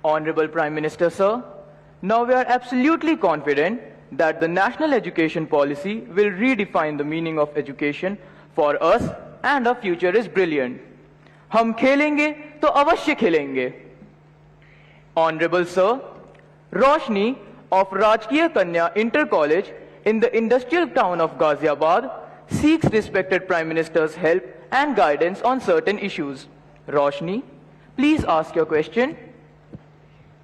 Honorable Prime Minister, sir, now we are absolutely confident that the national education policy will redefine the meaning of education for us and our future is brilliant. हम खेलेंगे तो अवश्य खेलेंगे. Honorable sir, Roshni of Rajkiya Kanya Inter College in the industrial town of Ghaziabad seeks respected Prime Minister's help and guidance on certain issues. Roshni, please ask your question.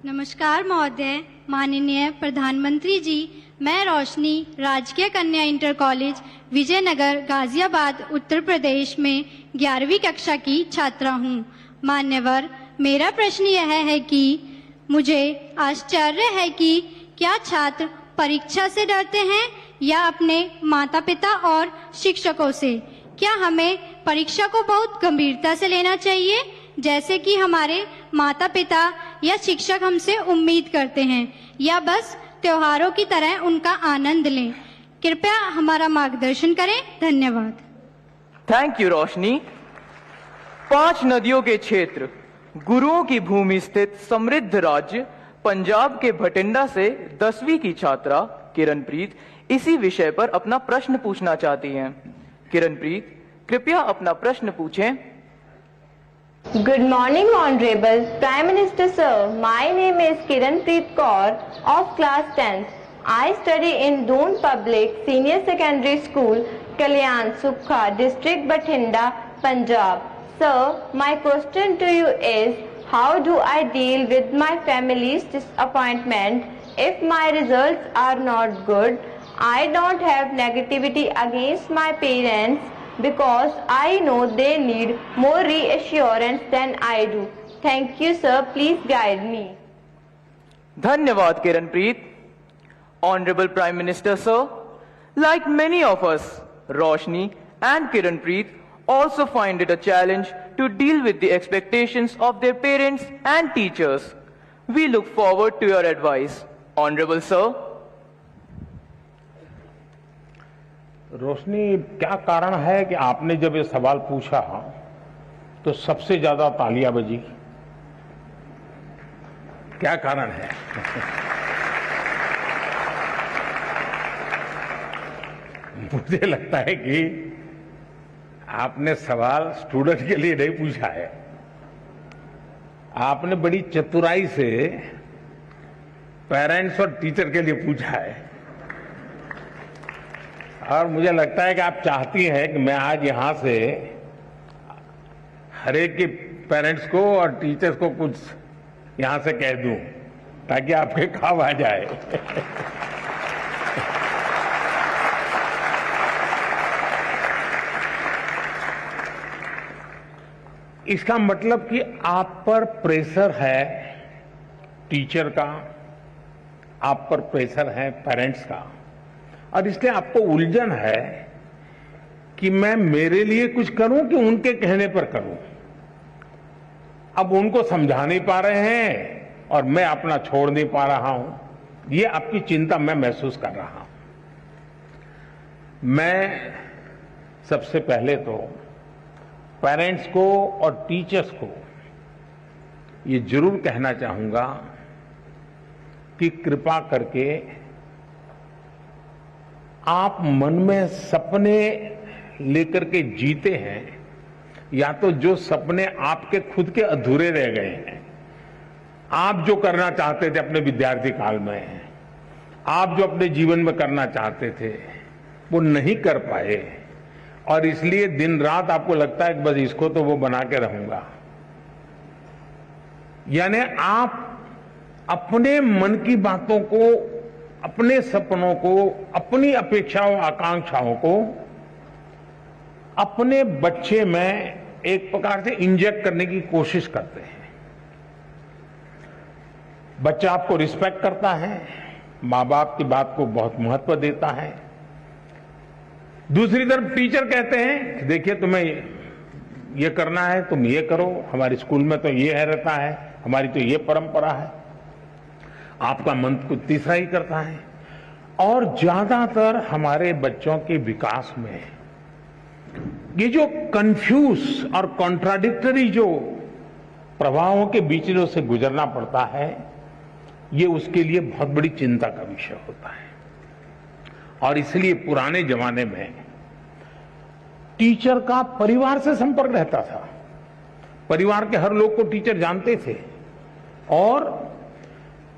नमस्कार महोदय, माननीय प्रधानमंत्री जी, मैं रोशनी राजकीय कन्या इंटर कॉलेज विजयनगर गाजियाबाद उत्तर प्रदेश में 11वीं कक्षा की छात्रा हूं. मान्यवर, मेरा प्रश्न यह है कि मुझे आश्चर्य है कि क्या छात्र परीक्षा से डरते हैं या अपने माता पिता और शिक्षकों से. क्या हमें परीक्षा को बहुत गंभीरता से लेना चाहिए जैसे कि हमारे माता पिता या शिक्षक हमसे उम्मीद करते हैं, या बस त्योहारों की तरह उनका आनंद लें? कृपया हमारा मार्गदर्शन करें. धन्यवाद. थैंक यू रोशनी. 5 नदियों के क्षेत्र, गुरुओं की भूमि स्थित समृद्ध राज्य पंजाब के भटिंडा से 10वीं की छात्रा किरणप्रीत इसी विषय पर अपना प्रश्न पूछना चाहती हैं. किरणप्रीत, कृपया अपना प्रश्न पूछें. Good morning, Honorable Prime Minister Sir. My name is Kiranpreet Kaur of class 10th. I study in Doon Public Senior Secondary School, Kalyan Sukha, District Bathinda, Punjab. Sir, my question to you is, how do I deal with my family's disappointment if my results are not good? I don't have negativity against my parents, because I know they need more reassurance than I do. Thank you, sir. Please guide me. धन्यवाद Kiranpreet. Honorable Prime Minister, sir, like many of us, Roshni and Kiranpreet also find it a challenge to deal with the expectations of their parents and teachers. We look forward to your advice. Honorable sir. रोशनी, क्या कारण है कि आपने जब ये सवाल पूछा तो सबसे ज्यादा तालियां बजी? क्या कारण है? मुझे लगता है कि आपने सवाल स्टूडेंट के लिए नहीं पूछा है. आपने बड़ी चतुराई से पेरेंट्स और टीचर के लिए पूछा है. और मुझे लगता है कि आप चाहती हैं कि मैं आज यहां से हर एक के पेरेंट्स को और टीचर्स को कुछ यहां से कह दूं ताकि आपके काम आ जाए. इसका मतलब कि आप पर प्रेशर है टीचर का, आप पर प्रेशर है पेरेंट्स का, और इसलिए आपको उलझन है कि मैं मेरे लिए कुछ करूं कि उनके कहने पर करूं. अब उनको समझा नहीं पा रहे हैं और मैं अपना छोड़ नहीं पा रहा हूं. ये आपकी चिंता मैं महसूस कर रहा हूं. मैं सबसे पहले तो पेरेंट्स को और टीचर्स को ये जरूर कहना चाहूंगा कि कृपा करके आप मन में सपने लेकर के जीते हैं, या तो जो सपने आपके खुद के अधूरे रह गए हैं, आप जो करना चाहते थे अपने विद्यार्थी काल में, आप जो अपने जीवन में करना चाहते थे वो नहीं कर पाए, और इसलिए दिन रात आपको लगता है कि बस इसको तो वो बना के रहूंगा. यानी आप अपने मन की बातों को, अपने सपनों को, अपनी अपेक्षाओं आकांक्षाओं को अपने बच्चे में एक प्रकार से इंजेक्ट करने की कोशिश करते हैं. बच्चा आपको रिस्पेक्ट करता है, मां बाप की बात को बहुत महत्व देता है. दूसरी तरफ टीचर कहते हैं कि देखिए तुम्हें ये करना है, तुम ये करो, हमारे स्कूल में तो ये है रहता है, हमारी तो ये परंपरा है. आपका मन कुछ तीसरा ही करता है. और ज्यादातर हमारे बच्चों के विकास में ये जो कंफ्यूज और कॉन्ट्राडिक्टरी जो प्रवाहों के बीच में उसे गुजरना पड़ता है, ये उसके लिए बहुत बड़ी चिंता का विषय होता है। और इसलिए पुराने जमाने में टीचर का परिवार से संपर्क रहता था। परिवार के हर लोग को टीचर जानते थे और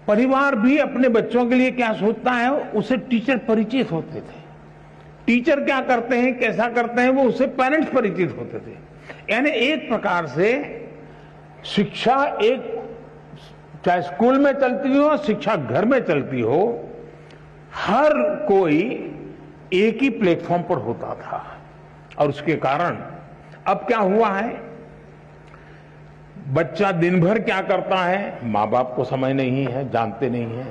परिवार भी अपने बच्चों के लिए क्या सोचता है उसे टीचर परिचित होते थे। टीचर क्या करते हैं, कैसा करते हैं, वो उससे पेरेंट्स परिचित होते थे। यानी एक प्रकार से शिक्षा एक चाहे स्कूल में चलती हो, शिक्षा घर में चलती हो, हर कोई एक ही प्लेटफॉर्म पर होता था। और उसके कारण अब क्या हुआ है, बच्चा दिन भर क्या करता है माँ बाप को समझ नहीं है, जानते नहीं है।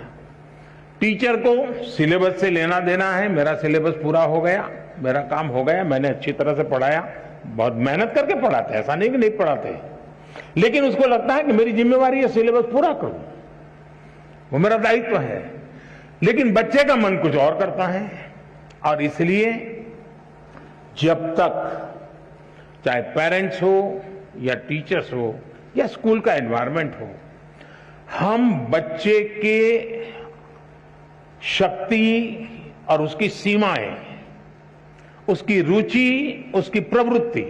टीचर को सिलेबस से लेना देना है, मेरा सिलेबस पूरा हो गया, मेरा काम हो गया, मैंने अच्छी तरह से पढ़ाया, बहुत मेहनत करके पढ़ाते, ऐसा नहीं कि नहीं पढ़ाते, लेकिन उसको लगता है कि मेरी जिम्मेवारी है सिलेबस पूरा करूं, वो मेरा दायित्व है। लेकिन बच्चे का मन कुछ और करता है। और इसलिए जब तक चाहे पेरेंट्स हो या टीचर्स हो या स्कूल का एनवायरनमेंट हो, हम बच्चे के शक्ति और उसकी सीमाएं, उसकी रुचि, उसकी प्रवृत्ति,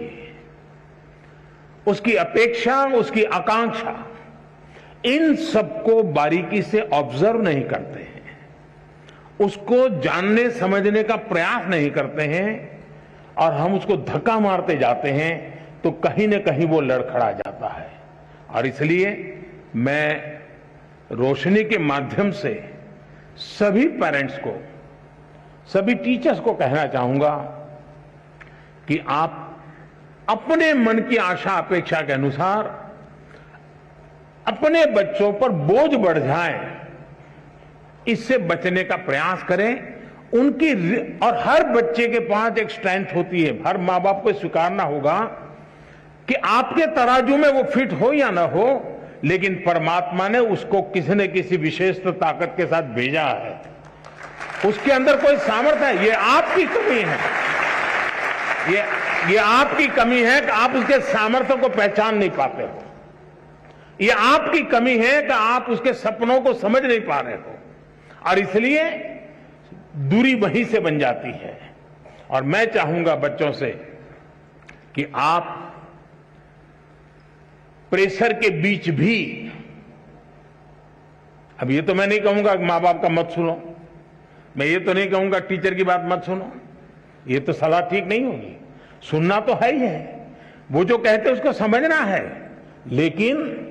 उसकी अपेक्षा, उसकी आकांक्षा, इन सबको बारीकी से ऑब्जर्व नहीं करते हैं, उसको जानने समझने का प्रयास नहीं करते हैं और हम उसको धक्का मारते जाते हैं तो कहीं न कहीं वो लड़खड़ा जाता है। और इसलिए मैं रोशनी के माध्यम से सभी पेरेंट्स को, सभी टीचर्स को कहना चाहूंगा कि आप अपने मन की आशा अपेक्षा के अनुसार अपने बच्चों पर बोझ बढ़ जाए, इससे बचने का प्रयास करें। उनकी और हर बच्चे के पास एक स्ट्रेंथ होती है, हर माँ बाप को स्वीकारना होगा कि आपके तराजू में वो फिट हो या ना हो, लेकिन परमात्मा ने उसको किसी न किसी विशेष ताकत के साथ भेजा है, उसके अंदर कोई सामर्थ्य है। ये आपकी कमी है, ये आपकी कमी है कि आप उसके सामर्थ्य को पहचान नहीं पाते हो। ये आपकी कमी है कि आप उसके सपनों को समझ नहीं पा रहे हो और इसलिए दूरी वहीं से बन जाती है। और मैं चाहूंगा बच्चों से कि आप प्रेशर के बीच भी, अब ये तो मैं नहीं कहूंगा कि मां बाप का मत सुनो, मैं ये तो नहीं कहूंगा टीचर की बात मत सुनो, ये तो सलाह ठीक नहीं होगी। सुनना तो है ही है, वो जो कहते हैं उसको समझना है, लेकिन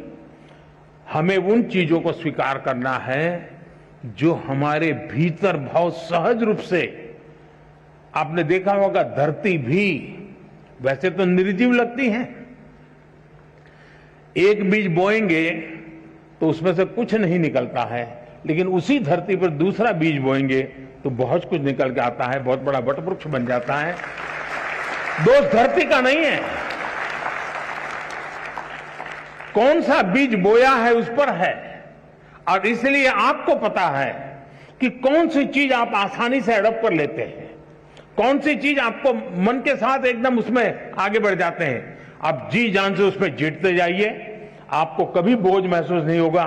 हमें उन चीजों को स्वीकार करना है जो हमारे भीतर बहुत सहज रूप से, आपने देखा होगा धरती भी वैसे तो निर्जीव लगती है, एक बीज बोएंगे तो उसमें से कुछ नहीं निकलता है, लेकिन उसी धरती पर दूसरा बीज बोएंगे तो बहुत कुछ निकल के आता है, बहुत बड़ा वटवृक्ष बन जाता है। दोष धरती का नहीं है, कौन सा बीज बोया है उस पर है। और इसलिए आपको पता है कि कौन सी चीज आप आसानी से अडॉप्ट कर लेते हैं, कौन सी चीज आपको मन के साथ एकदम उसमें आगे बढ़ जाते हैं। आप जी जान से उसमें जीतते जाइए, आपको कभी बोझ महसूस नहीं होगा।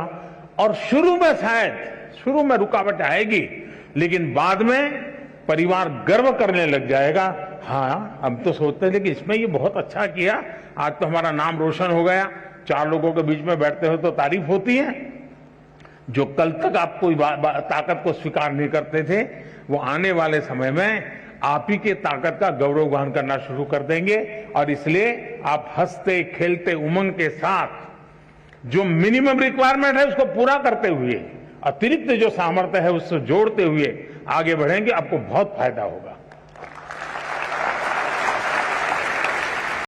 और शुरू में शायद रुकावट आएगी, लेकिन बाद में परिवार गर्व करने लग जाएगा, हाँ हम तो सोचते थे कि इसमें ये बहुत अच्छा किया, आज तो हमारा नाम रोशन हो गया, 4 लोगों के बीच में बैठते हो तो तारीफ होती है। जो कल तक आप कोई ताकत को स्वीकार नहीं करते थे, वो आने वाले समय में आप ही के ताकत का गौरव गान करना शुरू कर देंगे। और इसलिए आप हंसते खेलते उमंग के साथ जो मिनिमम रिक्वायरमेंट है उसको पूरा करते हुए, अतिरिक्त जो सामर्थ्य है उससे जोड़ते हुए आगे बढ़ेंगे, आपको बहुत फायदा होगा।